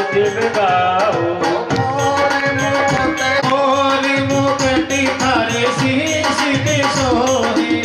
आरती में गाओ और मुक्ति थारे शीश पे सोहे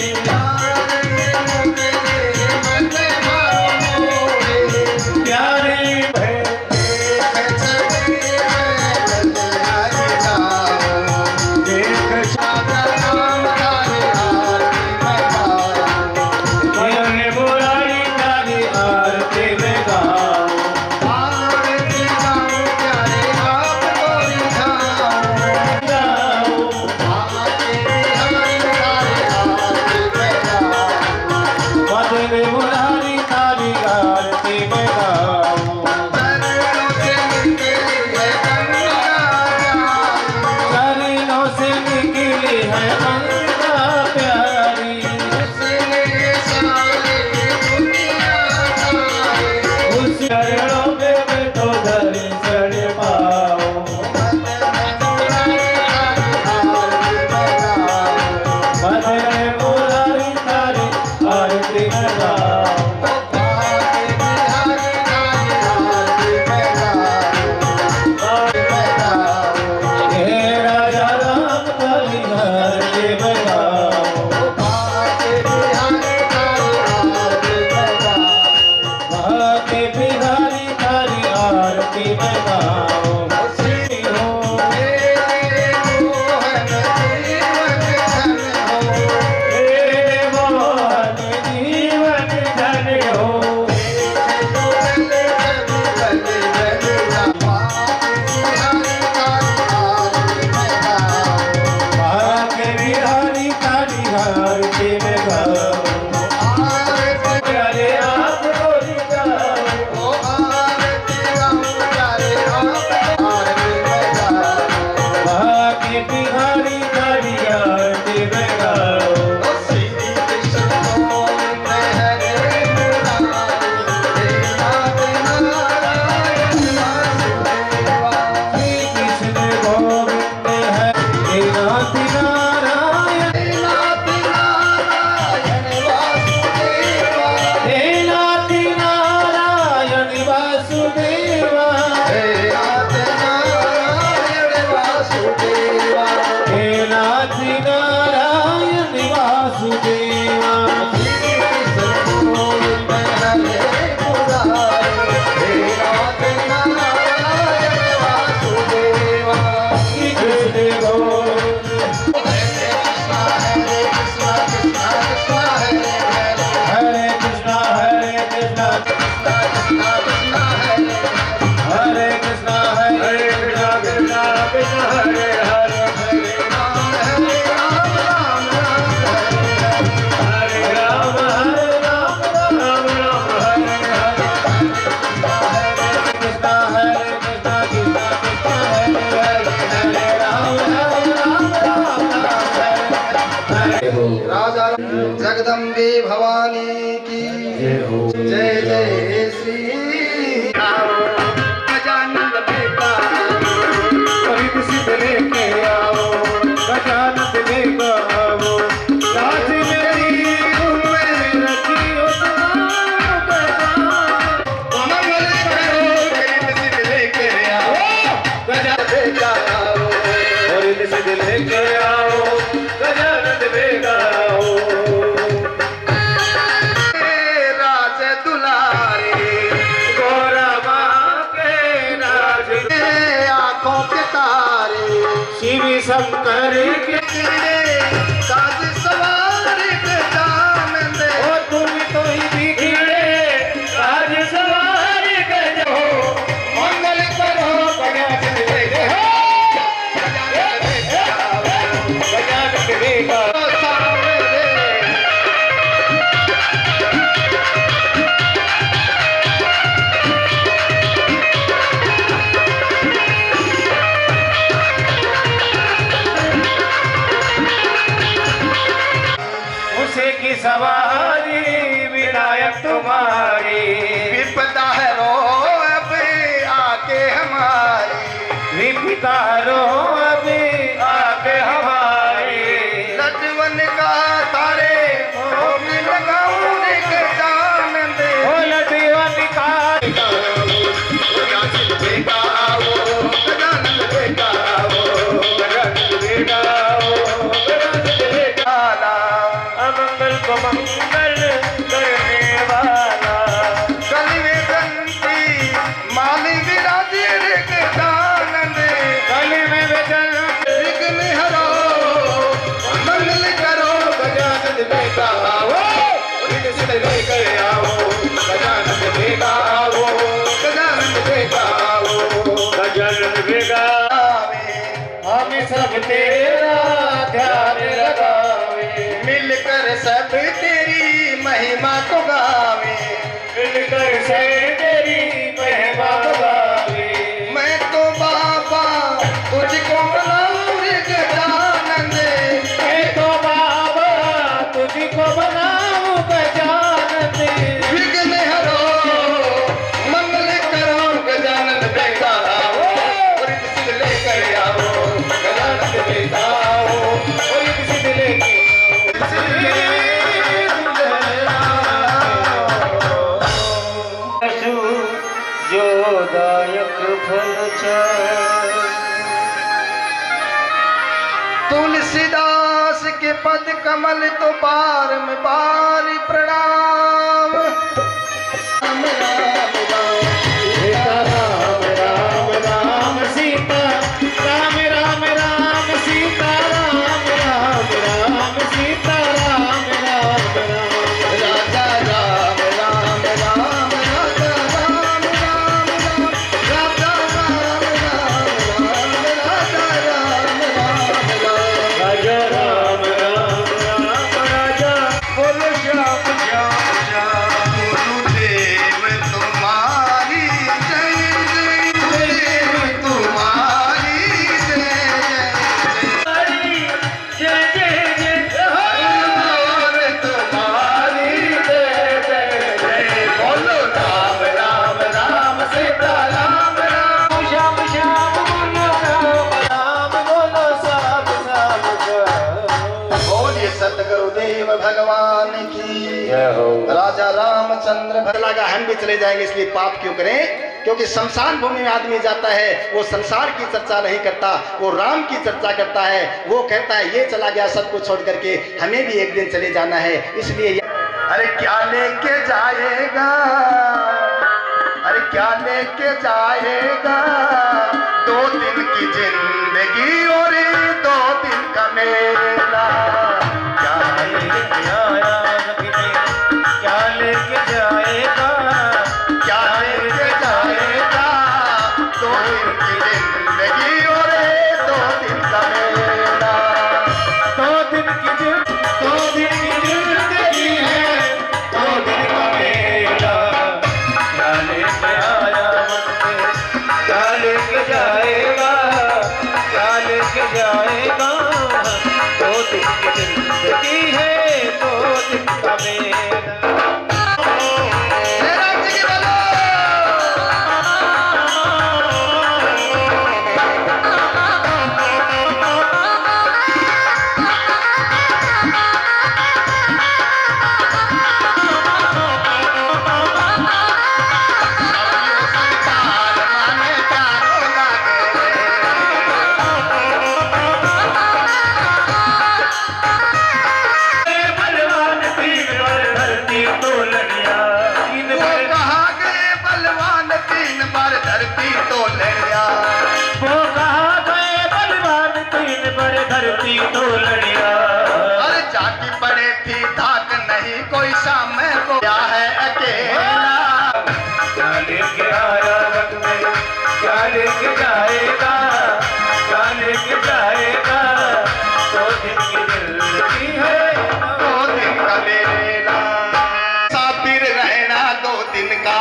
जगदम्बे भवानी की जय जय श्री गजानंद बेटा सिद्ध लेके आओ गजानंद लेके आओ राज मेरी तुम्हें रखियो सिद्ध लेके आओ गजानंद बेटा आओ सिद्ध लेके आओ गजानंद बेटा आओ शिव शंकर के साज सवार के जाम दे ओ तुम तो ही बिगड़े राज सवार के जो मंगल करो गजानन बेटा गजानन बेटा की सवारी विनायक तुम्हारी विपदा है रो अब आके हमारी विपदा रो अब आके हमारी लटवन का तारे लगाऊं के जान दे लटवन का गाओ भजन बिगावे हम सब तेरा ध्यान लगावे मिलकर सब तेरी महिमा को गावे मिलकर से तेरी महिमा गावे मैं तो बाबा तुझको बनाऊं रे गजानंद मैं तो बाबा तुझको बनाऊं गजानन विघ्न हरो मंगल करो गजानन बेटा आओ और सिद्ध लेकर आओ गजानन बेटा आओ और किसी दिले की जो दायक फल तुलसीदास के पद कमल तो बार में बार प्रणाम राम राम राम राम राम सीता राम राम राम सीता राम राम राम सीता राम राम राम राजा राम राम राम राजा राम राम राम राजा राम राम राम राजा राम राम राम राजा राम राम राम राजा बोलो श्याम श्याम श्याम गुरुदेव तुम्हारी जय जय गुरुदेव तुम्हारी जय जय जय जय जय गुरुदेव तुम्हारी जय जय जय बोलो राम राम राम सीता राम राम श्याम श्याम बोलो राम राम बोलो साम साम बोलिए सतगुरुदेव भगवान की जय हो राजा रामचंद्र लगा हम भी चले जाएंगे इसलिए पाप क्यों करें क्योंकि शमशान भूमि में आदमी जाता है वो संसार की चर्चा नहीं करता वो राम की चर्चा करता है वो कहता है ये चला गया सब कुछ छोड़ करके हमें भी एक दिन चले जाना है इसलिए अरे क्या लेके जाएगा अरे क्या लेके जाएगा 2 दिन की जिंदगी और 2 दिन का मेला क्या लेके आया रखने क्या लेके जाएगा क्या लेके जाएगा 2 दिन की जिंदगी और 2 दिन का मेला 2 दिन की जिंदगी है 2 दिन का मेला क्या लेके आया मन में क्या लेके जाएगा 2 दिन की जिंदगी है 2 दिन का मेला राम जी की बोलो संसार माने प्यारो बलवान तीन बार धरती तोलनिया तीन वो बार कहा गए बलवान 3 बार धरती तोलनिया वो कहा गए बलवान 3 बार धरती तोलनिया अरे जाती पड़े थी धाक नहीं कोई सामने को क्या है अकेला क्या लेके आया वक्त में क्या लेके जाएगा 2 दिन की जिंदगी है 2 दिन का मेला साबिर रहना 2 दिन का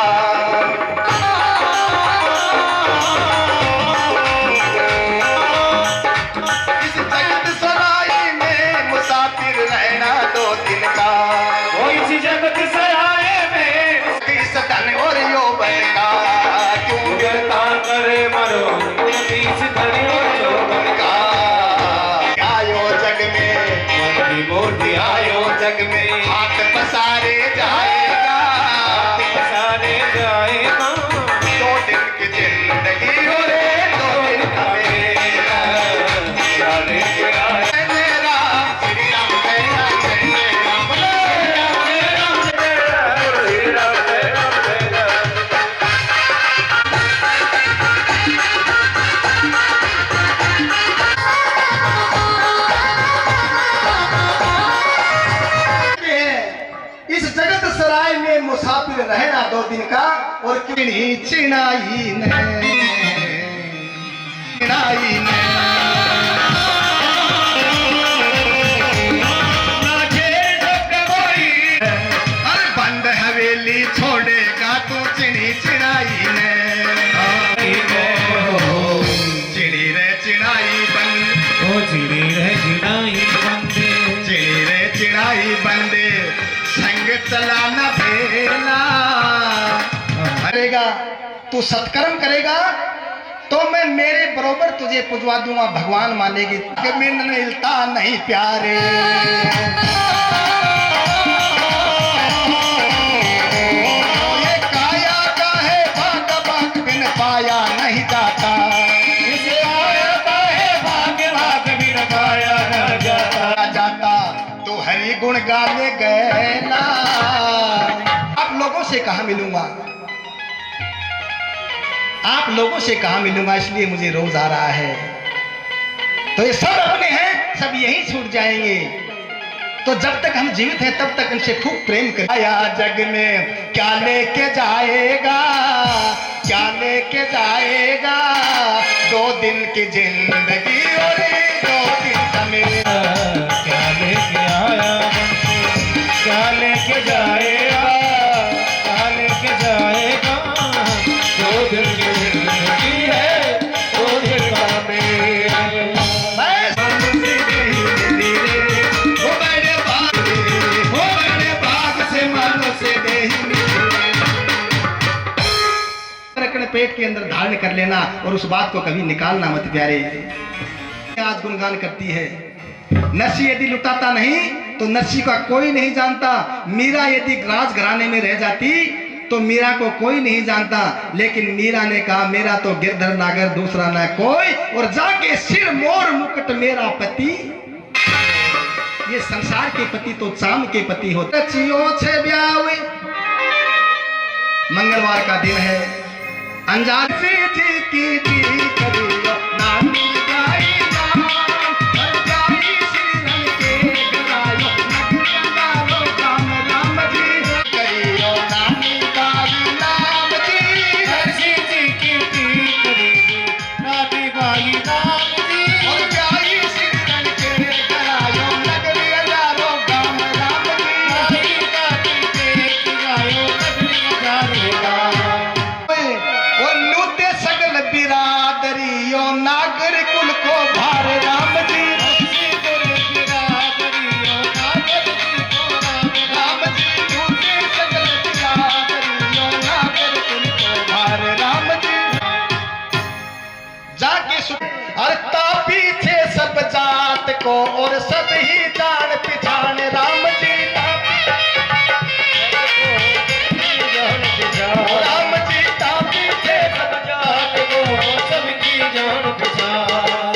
इस जगत सराय में मुसाफिर रहना 2 दिन का वो इसी जगत से आए में इस धन और यौवन का क्यों गिरता करे मरो और किणी चिनाई ने चिनाई ने अरे बंद हवेली छोड़ेगा तू चिड़ी चिड़ाई ने चिड़ी रे चिड़ाई बंद ओ चिड़ी रे चिड़ाई बंदे चिड़ी रे चिड़ाई बंदे संग चलाना भेला करेगा तू सत्कर्म करेगा तो मैं मेरे बरोबर तुझे पुजवा दूंगा भगवान मानेगी कि मैं मिलता नहीं प्यारे ये काया का है भाग भाग बिन पाया नहीं जाता इसे आया का है भाग भाग बिन पाया न जाता तो हरि गुण गाने गए ना आप लोगों से कहाँ मिलूंगा आप लोगों से कहाँ मिलूंगा इसलिए मुझे रोज आ रहा है तो ये सब अपने हैं सब यही छूट जाएंगे तो जब तक हम जीवित हैं तब तक इनसे खूब प्रेम कर आया जग में क्या लेके जाएगा क्या लेके जाएगा 2 दिन की जिंदगी और 2 दिन का मेरा क्या लेके आया बंदे क्या लेके जाएगा क्या लेके जाएगा 2 दिन की जिंदगी है 2 दिन का मेल पेट के अंदर धारण कर लेना और उस बात को कभी निकालना मत प्यारे आज गुणगान करती है नरसी यदि लुटाता नहीं तो नरसी का कोई नहीं जानता मीरा यदि राज घराने में रह जाती तो मीरा को कोई नहीं जानता लेकिन मीरा ने कहा मेरा तो गिरधर नागर दूसरा न कोई और जाके सिर मोर मुकुट मेरा पति ये संसार के पति तो चांद के पति होते मंगलवार का दिन है अंजार जी की करियो नानी गाई नाम जाई श्री रंग के गरायो नगरो राम राम जी करियो नानी गाई नाम जी हर्षी जी की करेगी नानी गाई नाम जी और जाई श्री रंग के गरायो नगरी हजारो राम राम जी गाई गाई गायो नगरी हजारो गाम और लूटे सगल बिरादरियो नागर कुल को भार राम जी राम जी लूटे सगल बिरादरियो नागर कुल को भार राम जी जाके अरे तापी थे सब जात को और सब ही जान पिछान राम जी राम जी तापी थे सब जात को सबकी जान पहचान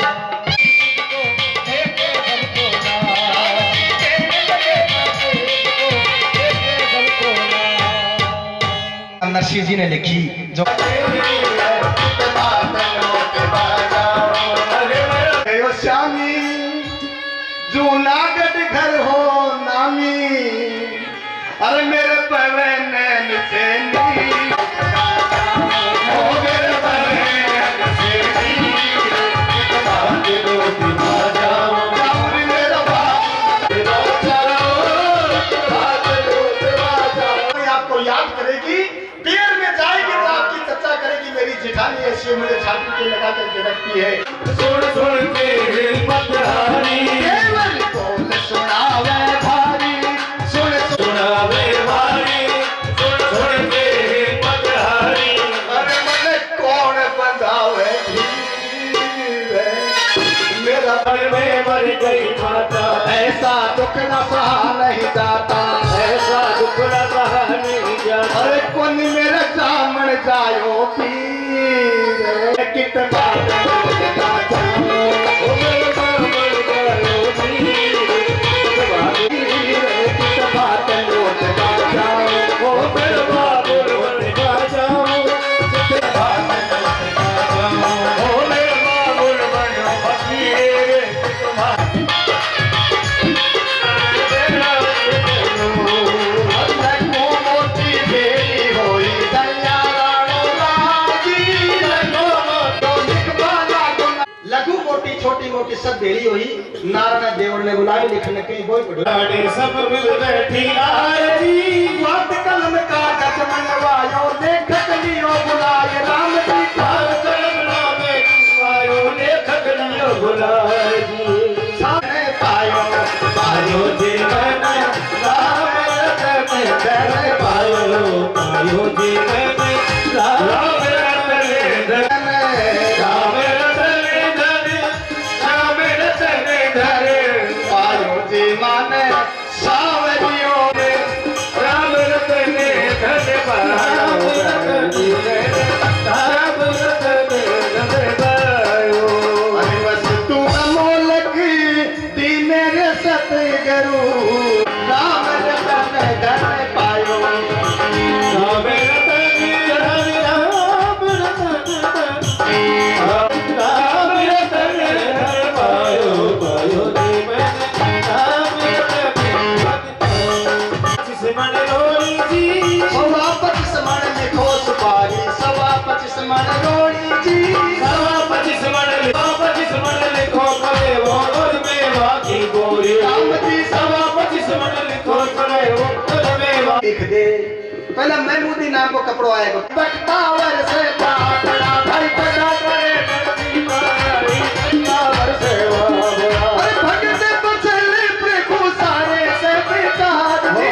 नरसिंह जी ने लिखी जो श्यामी जूनागढ़ घर हो नामी अरे मेरे पवन से आपको याद करेगी पियर में जाएगी तो आपकी चर्चा करेगी मेरी जेठानी ऐसी मुझे छाती पे लगा करके रखती है सुन सुन के पतहारी केवल बोल सुनावे भारी सुन सुनावे भारी सुन सुन के पतहारी अरे मन कौन बंधावे धीरे मेरा घर में मर गई माता ऐसा दुख न सहा नहीं जाता ऐसा दुख न सहा नहीं जाता अरे कौन मेरा जामन जायो पीर कित बात की सब भेड़ी हुई नारायण देवर ने बुलाई लिखने के बोल पड़ो लाड़े सब मिल बैठी आरती बात कलम कागज मनवायो लेखक लियो बुलाए राम जी बात कलम नामे आयो लेखक लियो बुलाए सामने पायो पायो जीवन राम रतन धन पायो जीवन राम रतन धन राम रतन धन राम रतन धन पायो जी माने सावरियो राम रतन धन पायो राम रतन धन पायो अरे बस तू अमोलक दी मेरे सतगुरु राम रतन धन पायो राम रतन धन राम रतन धन राम रतन धन पायो पायो जीवन राम रतन जिस मन रोई जी सवा 25 मन लिखो सुपारी सवा 25 मन रोड़ी जी सवा 25 मन लिखो करे वो और में बाकी गोरी राम जी सवा 25 मन लिखो करे वो और में बाकी लिख दे पहला महमूदी नाम को कपड़ो आएगा बक्तावर से पापड़ा भाई बड़ा करे नरसी मारी बक्तावर से वाबड़ा अरे भगत बचले प्रभु सारे से बिकार हो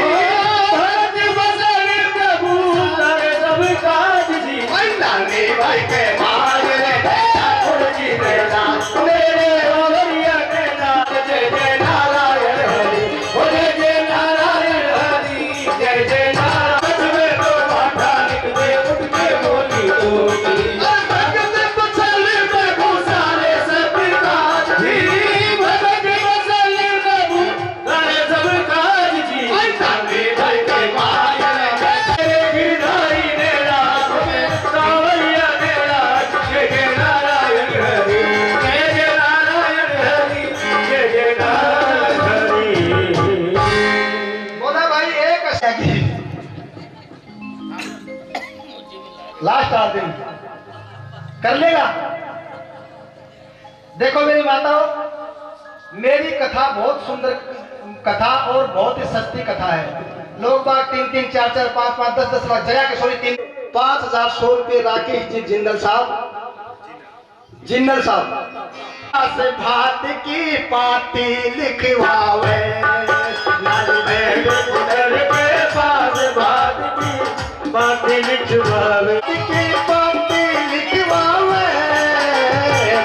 भरत बसले प्रभु तारे सब काज जी भाई लाने भाई के मार रे ठाकुर जी देना मेरे ओवरिया के नाथ जय जय नारायण हरि हो जय जय नारायण हरि जय जय नारायण में तो बाटा लिख दे उठ के बोली बोली भगत बचले प्रभु सारे से बिकार जी भगत बसले प्रभु तारे सब काज जी भाई लाने भाई के मार रे तेरे गिरधारी ने रात में सावरिया ने रात जय जय नारायण हरि जय जय नारायण हरि जय जय नारायण हरि बोला भाई एक लास्ट 8 दिन कर लेगा देखो मेरी माताओं मेरी कथा बहुत सुंदर कथा और बहुत ही सस्ती कथा है लोग बाग 3-3 4-4 5-5 10-10 लाख जया किशोरी 5,100 रुपये राकेश जी जिंदल साहब से भात की पाती लिखवावे लाल भेड़ उधर के पास बात की बातें लिखवावे की पाती लिखवावे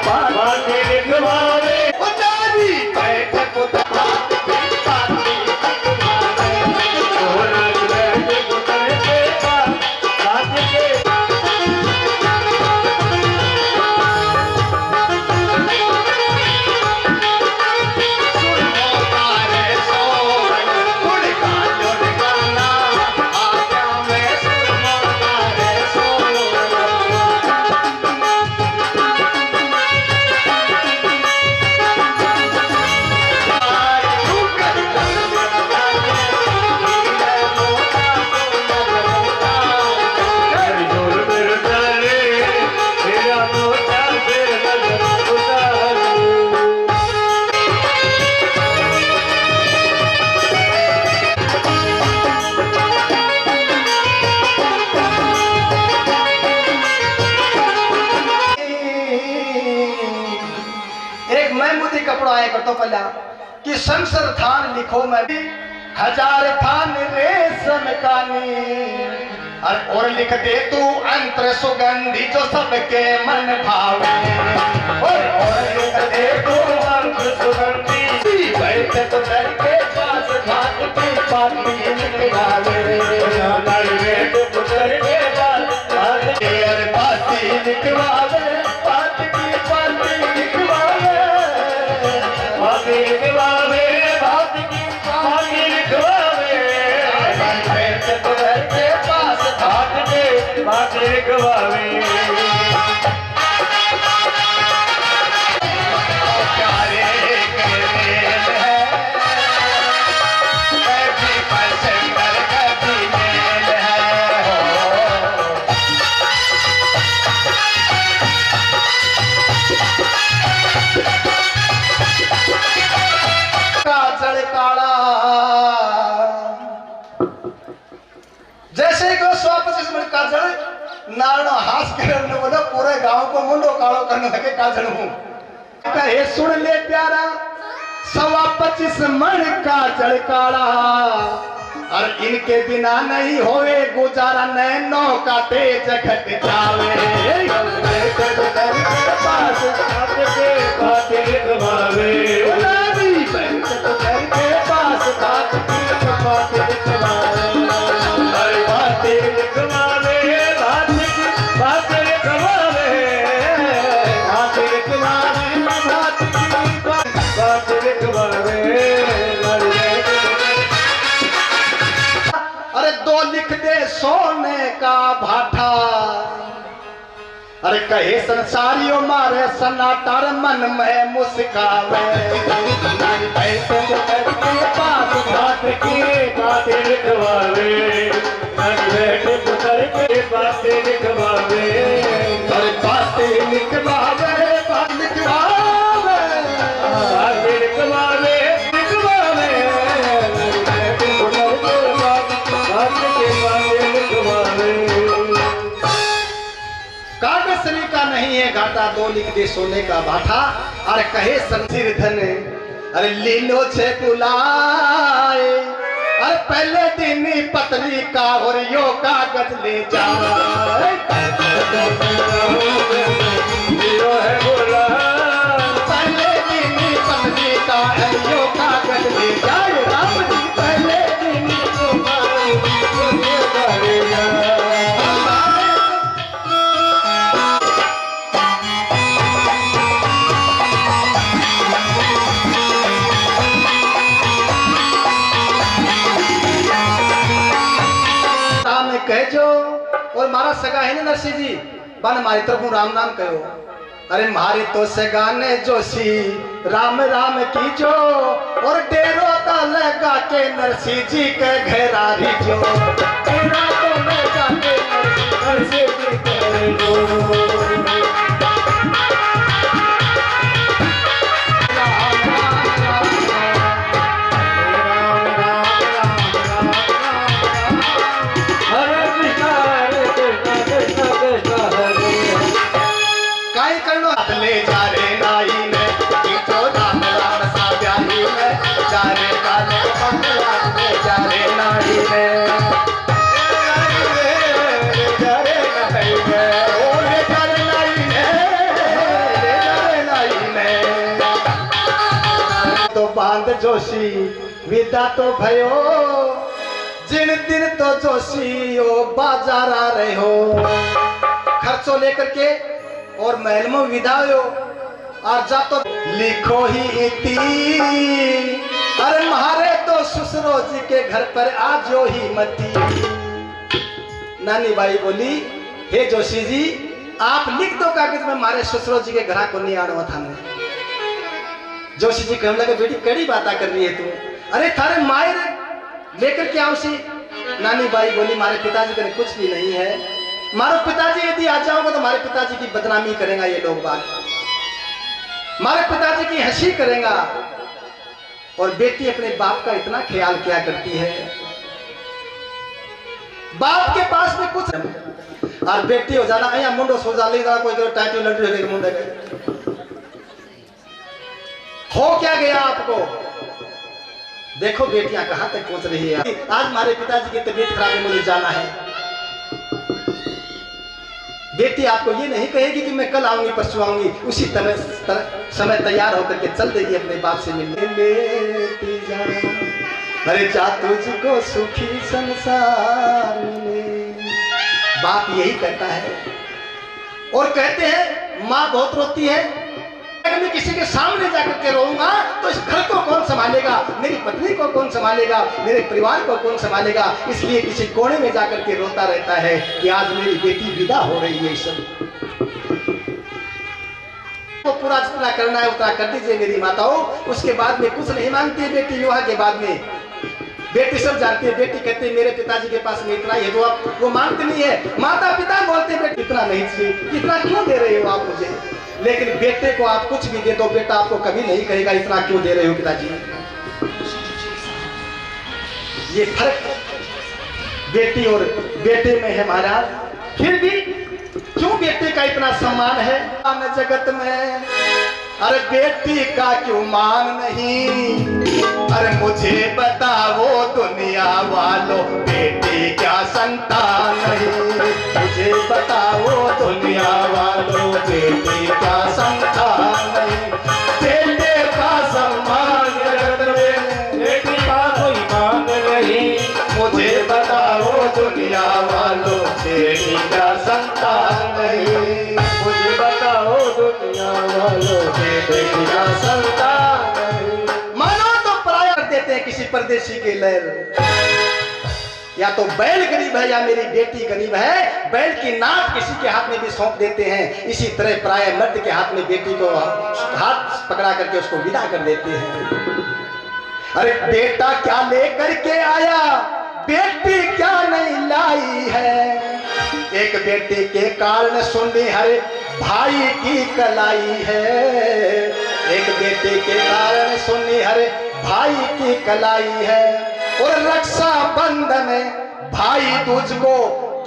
बातें लिखवावे उदारी बैठक उदारी पाती लिखवावे और बैठे उधर के पास बात के कपड़ो आया करतो पहला कि संसर थान लिखो मैं भी 1000 थान रेशम कानी और लिख दे तू अंतर सुगंधी जो सबके मन भावे और लिख दे तू अंतर सुगंधी बैठ तो दर के पास घाट की पाती निकाले बैठ तो दर के पास घाट की पाती निकवावे पाती की पाती निकवावे पाती निकवावे पाती की पाती निकवावे बैठ तो दर के पास घाट के पाती निकवावे नारणो हास करने बोला पूरे गांव को मुंडो कालो करने लगे काजल हूं कहे सुन ले प्यारा 25 मन का जड़काड़ा और इनके बिना नहीं होए गुजारा नैनो का तेज घट जावे पास बात के बातें लिखवावे के पास बात की बातें लिखवावे बातें लिखवावे बातें लिखवावे बातें लिखवावे बातें लिखवावे अरे 2 लिख दे सोने का भाठा अरे कहे संसारियों मारे सन्नाटा मन में मुस्कावे पास बात की बातें लिखवावे बैठे पुतर के बातें लिखवावे अरे बातें लिखवावे बात लिखवावे बातें लिखवावे लिखवावे बैठे पुतर के बातें लिखवावे कागसरी का नहीं है घाटा 2 लिख दे सोने का भाठा अरे कहे संसिर धन अरे लीलो छे बुलाए अरे पहले दिन पतली का और यो कागज ले जाए यो है बोला पहले दिन पतली का है यो कागज ले जाए राम जी पहले दिन कह जो और मारा सगा है ना नरसिंह जी बन मारी तरफ राम नाम कहो अरे मारी तो सगाने जोशी राम राम की जो और डेरो का लगा के नरसिंह जी के घेरारी जो डेरा तो लगा के नरसिंह जी के जो ले जा रे नाई ने तो राम राम सा ब्याही में जा रे काले बंगला में जा रे नाई ने जा रे नाई ने ओ रे जा रे नाई ने ले जा रे नाई ने तो बांध जोशी विदा तो भयो जिन दिन तो जोशी ओ बाजार आ रहे हो खर्चो लेकर के और महल में विदा हो और जा तो लिखो ही इति अरे मारे तो ससुरो जी के घर पर आजो ही मती नानी बाई बोली हे जोशी जी आप लिख दो कागज में मारे ससुरो जी के घर को नहीं आना था जोशी जी कहने लगे बेटी कड़ी बात कर रही है तू अरे थारे मायर लेकर के आओ सी नानी बाई बोली मारे पिताजी के कुछ भी नहीं है मारो पिताजी यदि आ जाओगे तो हमारे पिताजी की बदनामी करेगा ये लोग बात हमारे पिताजी की हंसी करेगा और बेटी अपने बाप का इतना ख्याल क्या करती है बाप के पास में कुछ और बेटी हो जाना या मुंडो सो जा ले कोई टाइटल लड्डू मुंडे हो क्या गया आपको देखो बेटियां कहां तक पहुंच रही है आज हमारे पिताजी की तबीयत खराब है मुझे जाना है बेटी आपको ये नहीं कहेगी कि मैं कल आऊंगी परसों आऊंगी उसी समय तैयार होकर के चल देगी अपने बाप से मिलने लेती जा अरे जा तुझको सुखी संसार मिले बाप यही कहता है और कहते हैं माँ बहुत रोती है अगर मैं किसी के सामने जाकर के रोऊंगा तो इस घर को कौन संभालेगा मेरी पत्नी को कौन संभालेगा मेरे परिवार को कौन संभालेगा इसलिए किसी कोने में जाकर के रोता रहता है कि आज मेरी बेटी विदा हो रही है सब तो पूरा जितना करना है उतना कर दीजिए मेरी माताओं उसके बाद में कुछ नहीं मांगती है बेटी विवाह के बाद में बेटी सब जानती है बेटी कहती है मेरे पिताजी के पास में इतना ही है तो आप वो मांगते नहीं है माता पिता बोलते हैं बेटी इतना नहीं चाहिए इतना क्यों दे रहे हो आप मुझे लेकिन बेटे को आप कुछ भी दे दो बेटा आपको कभी नहीं कहेगा इतना क्यों दे रहे हो पिताजी ये फर्क बेटी और बेटे में है महाराज फिर भी क्यों बेटे का इतना सम्मान है जगत में? अरे बेटी का क्यों मान नहीं? अरे मुझे बताओ दुनिया वालों, बेटी क्या संतान नहीं? मुझे बताओ दुनिया वालों, बेटी क्या संतान नहीं? बेटे का सम्मान जगत में, बेटी का कोई मान नहीं। मुझे बताओ दुनिया वालों, बेटी क्या संतान नहीं? मुझे बताओ दुनिया वालों, बेटी का संतान नहीं। मानो तो पराया कर देते हैं किसी परदेशी के लहर। या तो बैल गरीब है या मेरी बेटी गरीब है, बैल की नाक किसी के हाथ में भी सौंप देते हैं। इसी तरह पराये मर्द के हाथ में बेटी को हाथ पकड़ा करके उसको विदा कर देते हैं। अरे बेटा क्या लेकर के आया, बेटी क्या नहीं लाई है? एक बेटे के कारण सुनी हर भाई की कलाई है। एक बेटे के कारण सुनी हर भाई की कलाई है। और रक्षा बंधन भाई तुझको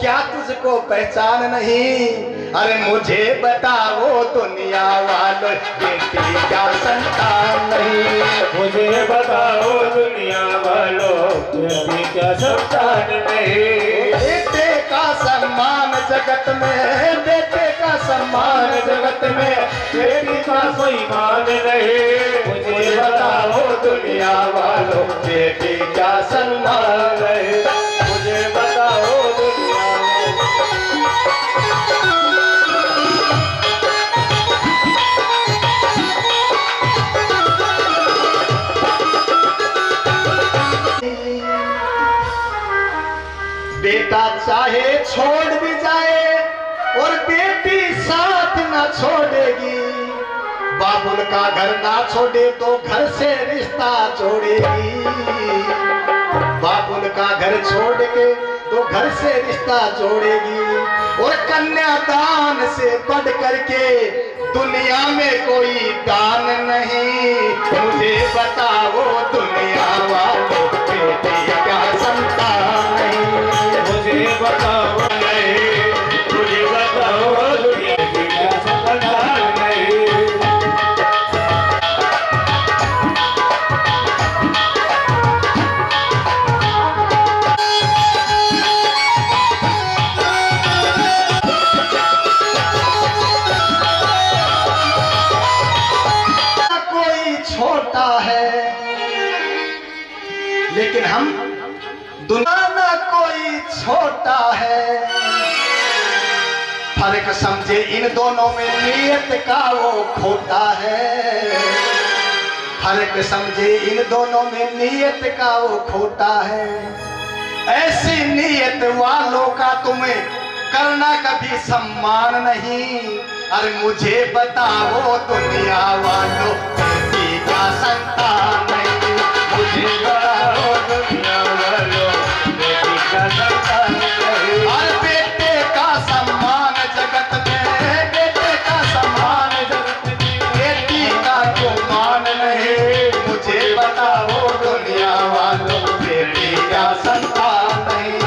क्या तुझको पहचान नहीं? अरे मुझे बताओ दुनिया वालों, बेटी क्या संतान नहीं? मुझे बताओ दुनिया वालों, बेटी क्या संतान नहीं? बेटे का सम्मान जगत में, बेटे का सम्मान जगत में, बेटी का कोई मान नहीं। मुझे बताओ दुनिया वालों, बेटी क्या सम्मान है? मुझे बताओ दुनिया वालों। बेटा चाहे छोड़ भी जाए और बेटी साथ न छोड़ेगी। बाबुल का घर ना छोड़े तो घर से रिश्ता जोड़ेगी। बाबुल का घर छोड़ के तो घर से रिश्ता जोड़ेगी। और कन्यादान से बढ़ करके दुनिया में कोई दान नहीं। मुझे बताओ दुनिया वालों, बेटी क्या संतान नहीं? मुझे बताओ नहीं, मुझे बताओ दुनिया की क्या संतान नहीं? कोई छोटा है लेकिन हम दुनिया ना कोई छोटा है। फर्क समझे इन दोनों में, नियत का वो खोटा है। फर्क समझे इन दोनों में, नियत का वो खोटा है। ऐसी नियत वालों का तुम्हें करना कभी सम्मान नहीं। अरे मुझे बताओ दुनिया वालों, बेटी क्या संतान नहीं? मुझे बताओ दुनिया वालों, बेटी का संतान नहीं? और बेटे का सम्मान जगत में, बेटे का सम्मान जगत में, बेटी का क्यों मान नहीं? मुझे बताओ दुनिया वालों, बेटी क्या संतान नहीं?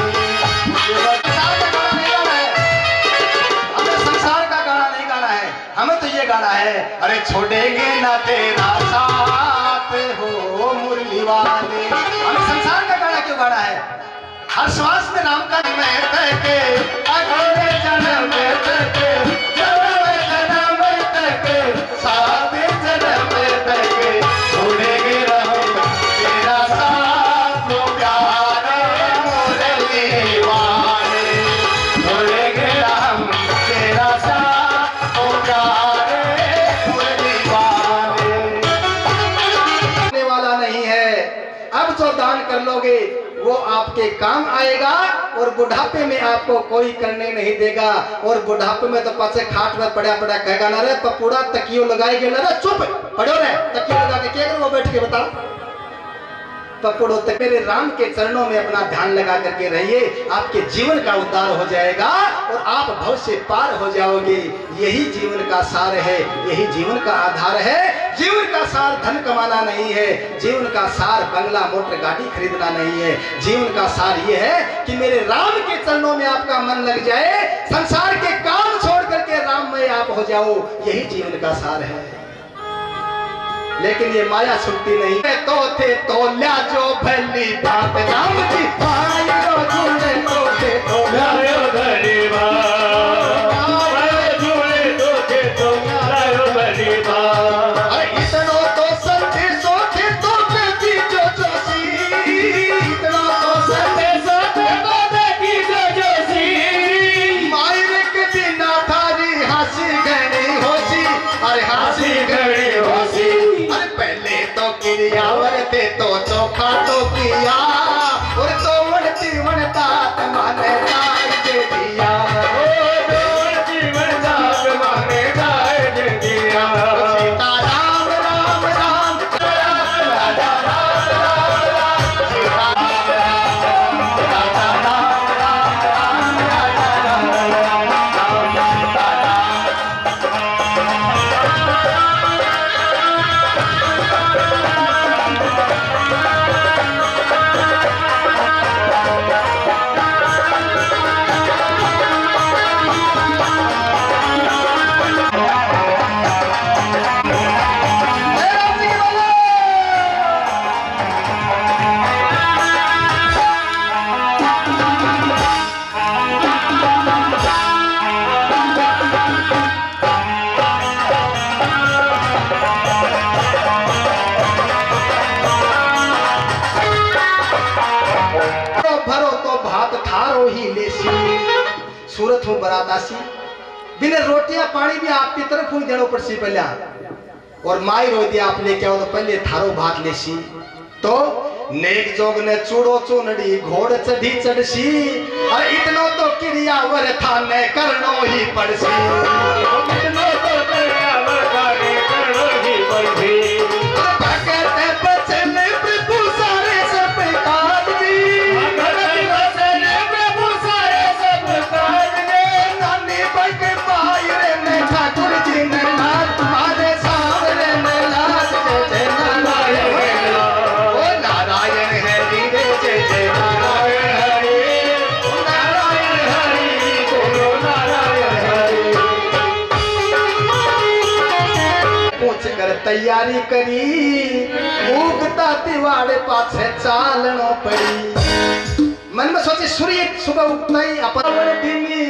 संसार का गाना नहीं गाना है, हमें तो ये गाना है। अरे छोड़ेंगे ना तेरा साथ हो मुरली वाले। हमें संसार का गाना क्यों गाना है? हर श्वास में राम का मैं तके, अगले जन्म में तके, जन्म तके, साथ जन्म तके, छोड़ेंगे हम तेरा साथ हो प्यारे मुरली वाले। छोड़ेंगे हम तेरा साथ हो प्यारे मुरली वाले। वाला नहीं है। अब जो दान कर लोगे वो आपके काम आएगा और बुढ़ापे में आपको कोई करने नहीं देगा। और बुढ़ापे में तो पासे खाट में पड़ा पड़ा कहेगा ना रे पपूड़ा तकियो लगाए गए ना रे, चुप पड़ो रे, तकियो लगा के क्या करो वो बैठ के बताओ। पकड़ो तक मेरे राम के चरणों में अपना ध्यान लगा करके रहिए, आपके जीवन का उद्धार हो जाएगा और आप भव से पार हो जाओगे। यही जीवन का सार है, यही जीवन का आधार है। जीवन का सार धन कमाना नहीं है, जीवन का सार बंगला मोटर गाड़ी खरीदना नहीं है। जीवन का सार ये है कि मेरे राम के चरणों में आपका मन लग जाए, संसार के काम छोड़ करके राम में आप हो जाओ, यही जीवन का सार है। लेकिन ये माया छुट्टी नहीं है। तो थे तो ल्या जो भली बात राम जी भाई रो झूले तो थे तो लायो भली बात, झूले तो थे तो लायो भली बात। अरे इतनो तो संदेशो थे तो बेटी जो जोशी, इतना तो संदेशो थे तो बेटी जो जोशी। मायरे के बिना थारी हंसी गणी होशी, अरे हंसी गणी होशी। अरे पहले तो क्रियावर थे तो चोखा तो किया, और तो वणती वणता माने दाय दे दिया। सीता राम राम राम राजा राम राम, सीता राम राम राजा राम राम, राजा राम राम, सीता राम। भरो तो भात थारो ही लेसी, सूरत हो बरातासी। बिना रोटियां पानी भी आपकी तरफ हुई देनो पड़सी पहले, और माई रो दिया आप लेके आओ तो पहले थारो भात लेसी। तो नेक जोग ने चूड़ो चूनड़ी घोड़ चढ़ी चढ़सी, अरे इतनो तो क्रिया वर था ने करनो ही पड़सी। इतनो तो क्रियावर था ने करनो ही पड़सी। भगत बचने प्रभु सारे सब काज दी, भगत बचने प्रभु सारे सब काज दी। नानी बग पायरे में ठाकुर जी ने लाज, मारे सावरे में लाज, जय जय नारायण। ओ नारायण हरि रे जय जय नारायण हरि, नारायण हरि बोलो नारायण हरि। पूछ कर तैयारी करी, उगता तिवाड़े पाछे चालनो पड़ी। मन में सोचे सूर्य सुबह उगता ही अपन दिनी,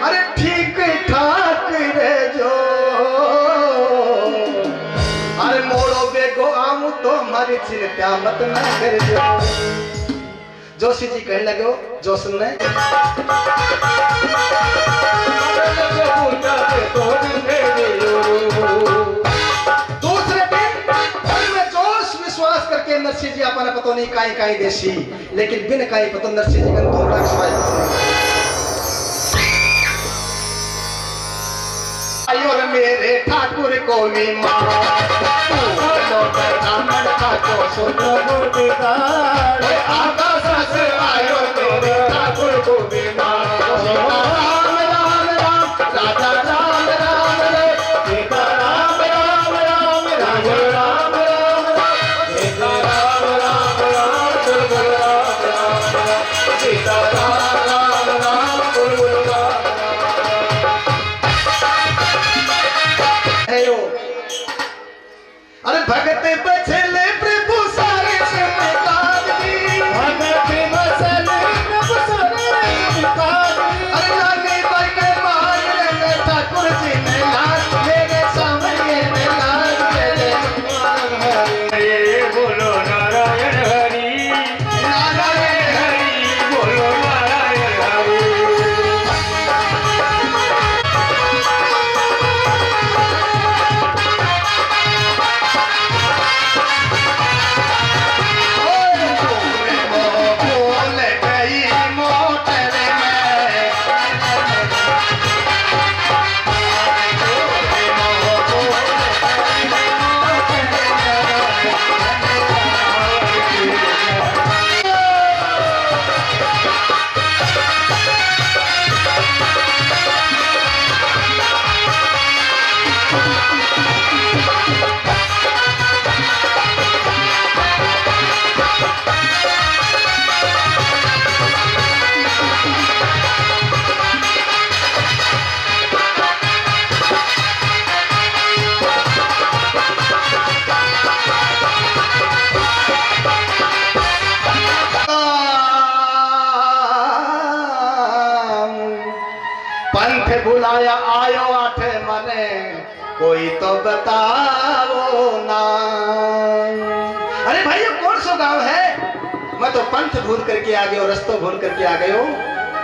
अरे ठीक ठाक रे जो, अरे मोड़ो बेगो आमू तो हमारी चिंता मत न कर जो। जोशी जी कहने लगे जोशन ने, दूसरे दिन में जोश विश्वास करके नरसिंह जी अपना पतो नहीं काई काई देसी, लेकिन बिन काई पतो नरसिंह जी का तोड़ा और मेरे ठाकुर को भी मारो, ब्राह्मण ठाकुर सुनो गुड़दार, आकाश से आयो मेरे ठाकुर को भी मारो। राम राम राम राजा राम राम रे, सीता राम राम राम राजा राम राम, सीता राम राम राम गुरु राम राम, सीता राम राम राम गुरु राम राम। अरे भगत बचले प्रभु सारे सब काज दी, भगत बचले प्रभु सारे सब काज दी। अरे लागे बगे मारे ने ठाकुर जी ने लाज, मेरे सामने ने लाज, जय जय नारायण हरि। बोलो नारायण हरि, नारायण हरि बोलो नारायण हरि। बोल गई मोटर में, बताओ ना। अरे भाई ये कौन सा गांव है? मैं तो पंथ भूल करके आ गए, रस्तो भूल करके आ गए हो।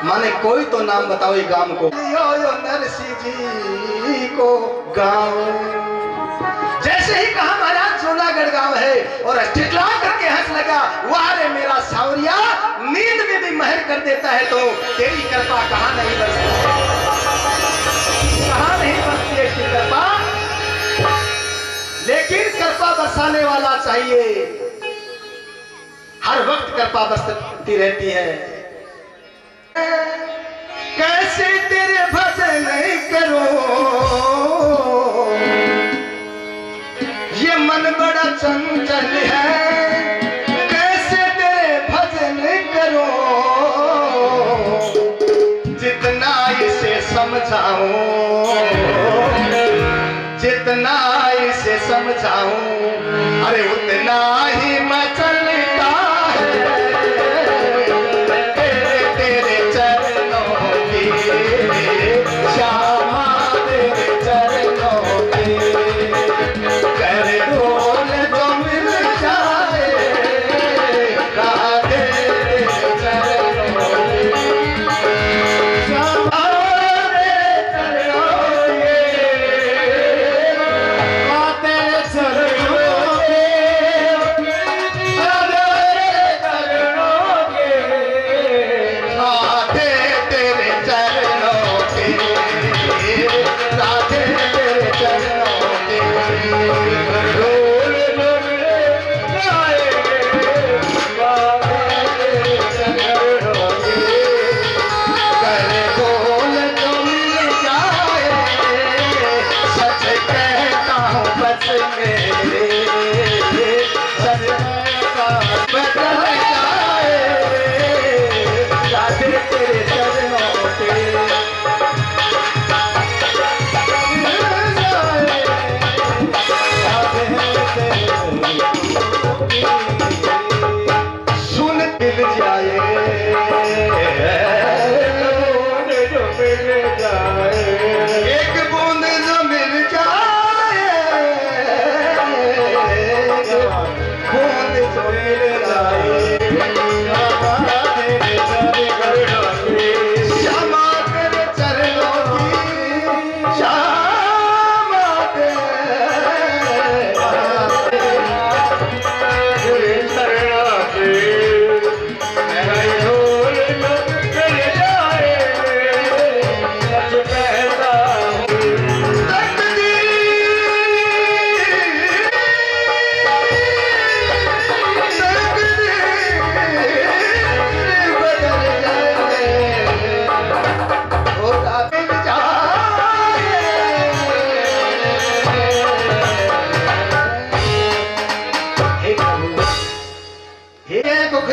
माने कोई तो नाम बताओ ये गांव को। यो नरसिंह जी को गांव। जैसे ही कहा महाराज जूनागढ़ गांव है और टिटला करके हंस लगा, वाह रे मेरा सावरिया, नींद में भी महर कर देता है तो तेरी कृपा कहां नहीं बरसती, कहां नहीं बरसती है इसकी कृपा। लेकिन कृपा बरसाने वाला चाहिए, हर वक्त कृपा बरसती रहती है। कैसे तेरे भजन करो, ये मन बड़ा चंचल है, कैसे तेरे भजन करो, जितना इसे समझाऊं, जितना इसे समझाऊं, अरे उतना ही मैं चलता है तेरे चरणों की, श्यामा तेरे चरणों की, कर ढोल जो मिल जाए राधे तेरे चरणों की, श्यामा तेरे चरणों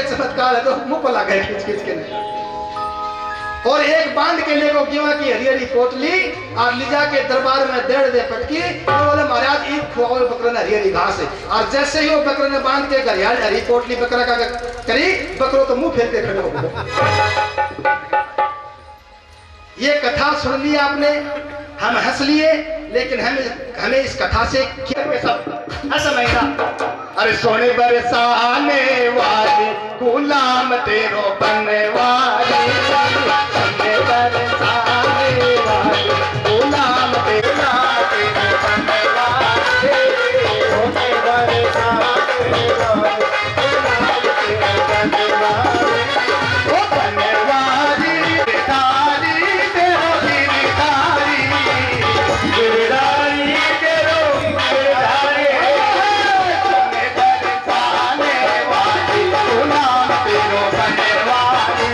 चमत्कार है तो मुंह पर लगा खींच खींच के नहीं। और एक बांध के ले को गेवा की हरी हरी पोटली और ले जाके दरबार में डेढ़ दे पटकी, तो बोले महाराज ईद खुआओ बकरा ने हरी हरी घास है। और जैसे ही वो बकरे ने बांध के घरियाल हरी पोटली बकरा का करी, बकरो तो मुंह फेर के खड़े हो गए। ये कथा सुन ली आपने, हम हंस लिए, लेकिन हमें इस कथा से क्या समझना। अरे सोने बरसाने वाली गुलाम तेरो बनने वाली, सोने बरसाने वाली गुलाम तेरो बनने वाली, सोने बरसाने वाली गुलाम तेरो बनने वाली, ओ बनने वाली गिरधारी तेरो गिरधारी, गिरधारी तेरो गिरधारी, सोने बरसाने वाली गुलाम तेरो बनने वाली,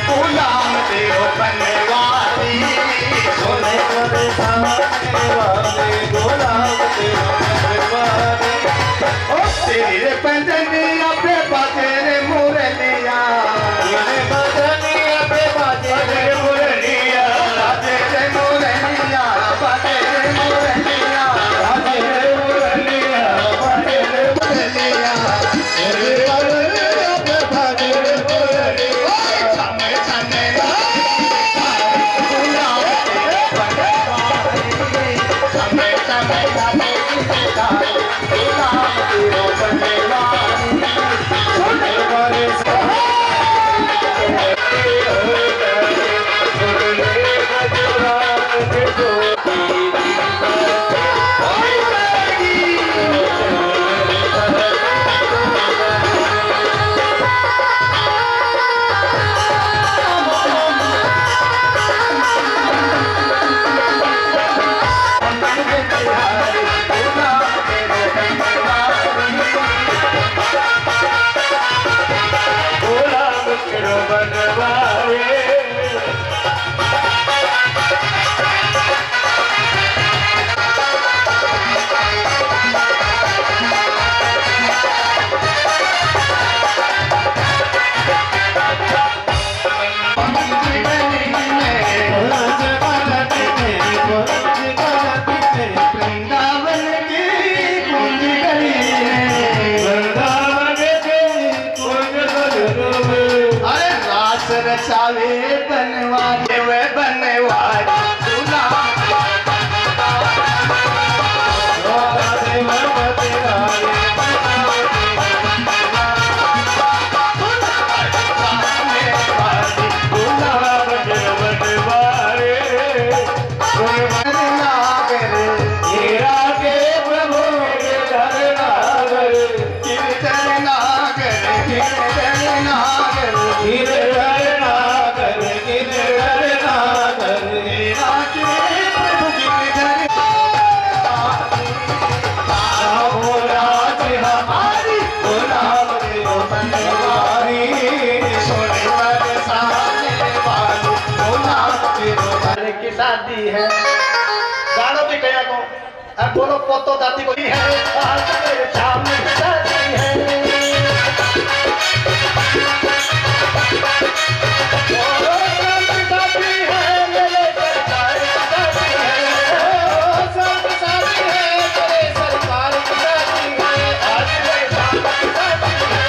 गुलाम तेरो बनवारी सोने करे सामने वाले गुलाम तेरो बनवारी। ओ तेरी रे पंजनिया पे बाजे रे मुरलिया तेरे बदनिया पे बाजे रे मुरलिया, बाजे रे मुरलिया बाजे रे मुरलिया बाजे रे मुरलिया, बाजे रे मुरलिया तेरे बदनिया पे बाजे रे मुरलिया। छमे छमे गुलाम तेरो बनवारी छमे छमे गुलाम तेरो बनवारी सोने करे गुलाम तेरो बनवारी। वृंदावन की कुंज गली अरे रास रचावे बनवारी वे बनवारी की शादी है गाना भी कया को अब बोलो पोतो दादी को ही है आज मेरे सामने शादी है बोलो शादी है मेरे सरकार की शादी है सब शादी है मेरे सरकार की शादी है आज मेरे सामने शादी है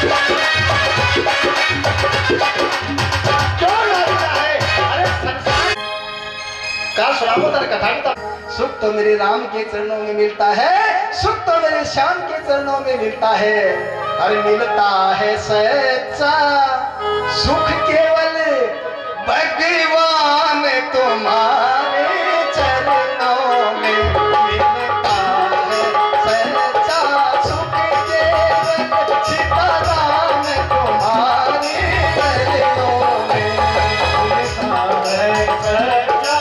क्यों लगता है अरे संसार का सुनामोदर कथा सुख तो मेरे राम के चरणों में मिलता है सुख तो मेरे श्याम के चरणों में मिलता है अरे मिलता है सच्चा सुख केवल भगवान तुम्हारे चरणों में मिलता है सच्चा सुख केवल सीताराम तुम्हारे चरणों में मिलता है सच्चा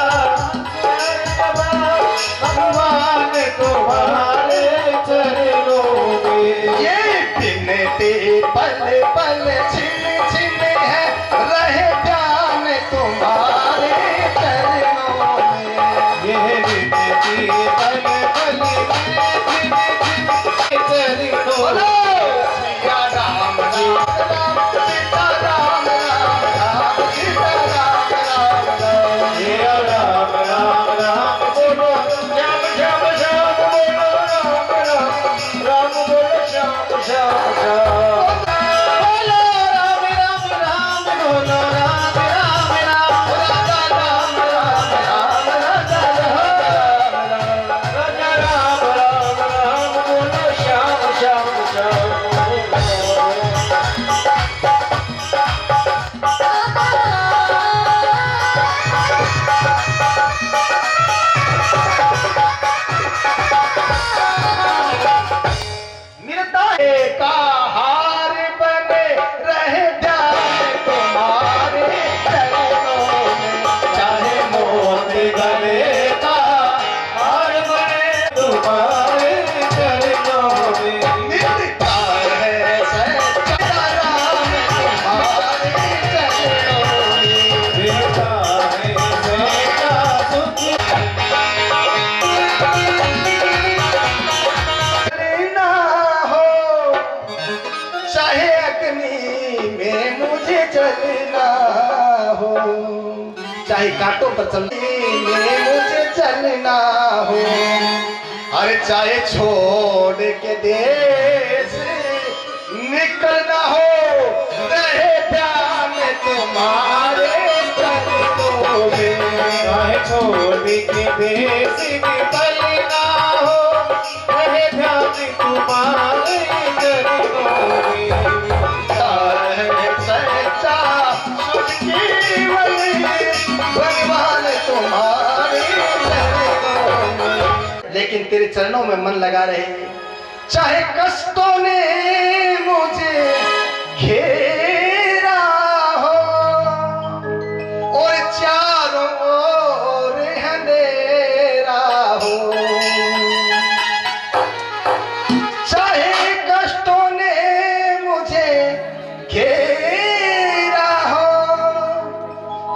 भगवान तुम्हारे चरणों में। ये बिनती पल पल छिन छिन है रहे ध्यान तुम्हारे चरणों में ये विनती पल पल चरणों बोलो सिया राम राम राम सीता राम राम राम सीता राम राम राम सिया राम राम राम बोलो श्याम श्याम श्याम बोलो राम राम राम बोलो श्याम श्याम श्याम बोलो राम राम राम बोलो राम राम राम राधा राम राम राम राधा राम राजा राम राम राम बोलो श्याम श्याम श्याम मिलता है का हार बने रहे ध्यान तुम्हारे चरणों में चाहे मोती गले का हार बने तुम्हारे चरणों में। मिलता है सच्चा राम तुम्हारे चरणों में चलना हो, चाहे कांटों पर चलने में मुझे चलना हो, अरे चाहे छोड़ के देश निकलना हो, रहे ध्यान तुम्हारे चरणों में। चाहे छोड़ के देश निकलना हो, रहे ध्यान तुम्हारे चरणों में। है सच्चा सुख केवल भगवान तुम्हारे चरणों में। लेकिन तेरे चरणों में मन लगा रहे, चाहे कष्टों ने मुझे घेरा हो और चारों ओर अंधेरा हो, चाहे कष्टों ने मुझे घेरा हो,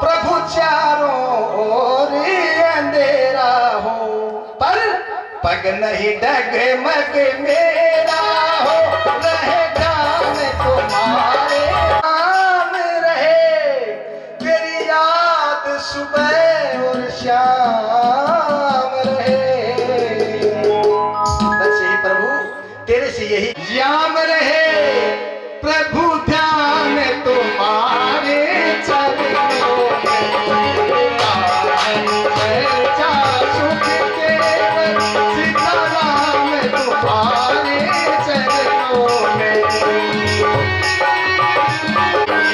प्रभु चारों ओर अंधेरा हो, पर पग नहीं डगमग मेरा हो, रहे ध्यान तुम्हारे नाम रहे, तेरी याद सुबह और शाम रहे। बस यही प्रभु तेरे से यही याम रहे, प्रभु ध्यान तुम्हारे चरणों में। सच्चा सुख केवल सीताराम तुम्हारे चरणों में।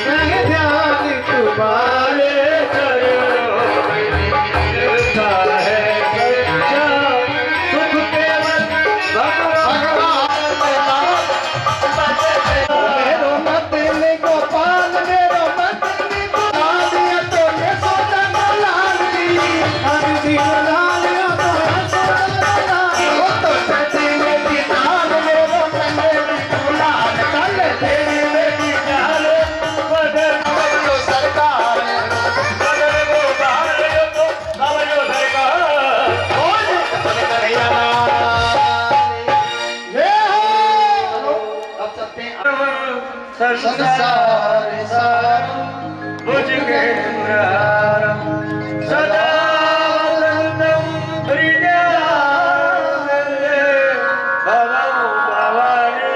रहे ध्यान तुम्हारे चरणों में। मिलता है सच्चा सुख केवल भगवान मेरो मदन गोपाल, मेरो मदन गोपाल, ये तो यशोदा लाल जी, हरि लाल तो वो तो सती में की लाल, मेरो नन्हे गुलाल, कल तेरी बेटी जाल, बदन तो सरकार बदन गोपाल तो नवयो सरकार। कन्हैया लाल। हे हो अब चलते हैं संसार सार मुझ के मुरारम सदा वदनम हृदयानंदे भवं भवानी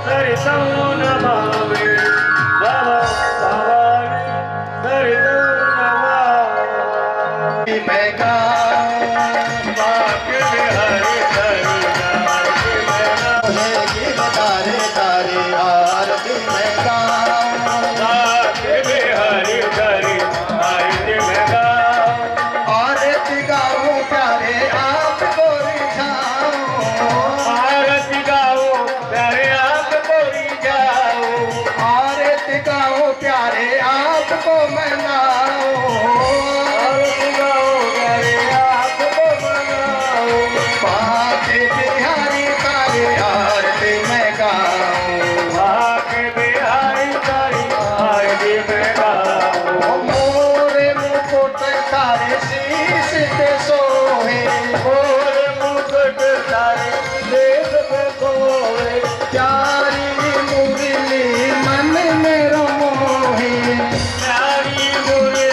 सरितं नमामि भवं भवानी सरितं नमामि। मैं गाऊं वाक्य में हरि करुणा के मैं है गिर तारे तारे आरती मैं गाऊं, वाक्य में हरि करि आरती में गाऊं। आरती गाऊं प्यारे आपको रिझाऊं, आरती गाओ प्यारे आपको रिझाओ। आरती गाऊं प्यारे आपको मनाऊं, आरती गाओ प्यारे आपको मनाओ। बाके बिहारी तारे आरती मैं गाऊं, भाग्य बिहारी तारी आरती में गाओ। मोरे मुकुट तारे शीश पे सोहे, मोर मुकुट तारे देश में सोए। प्यारी मुरली मन में मोहे, प्यारी मुरली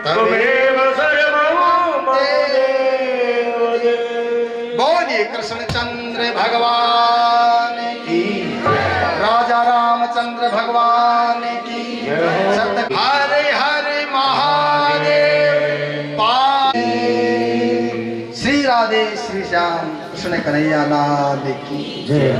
त्वमेव सर्वं मम देव देव। बोलिए कृष्णचंद्र भगवान की, राजा रामचंद्र भगवान की, सत्य हरे हरे महादेव। श्री राधे श्री श्याम कृष्ण कन्हैया लाल की जय।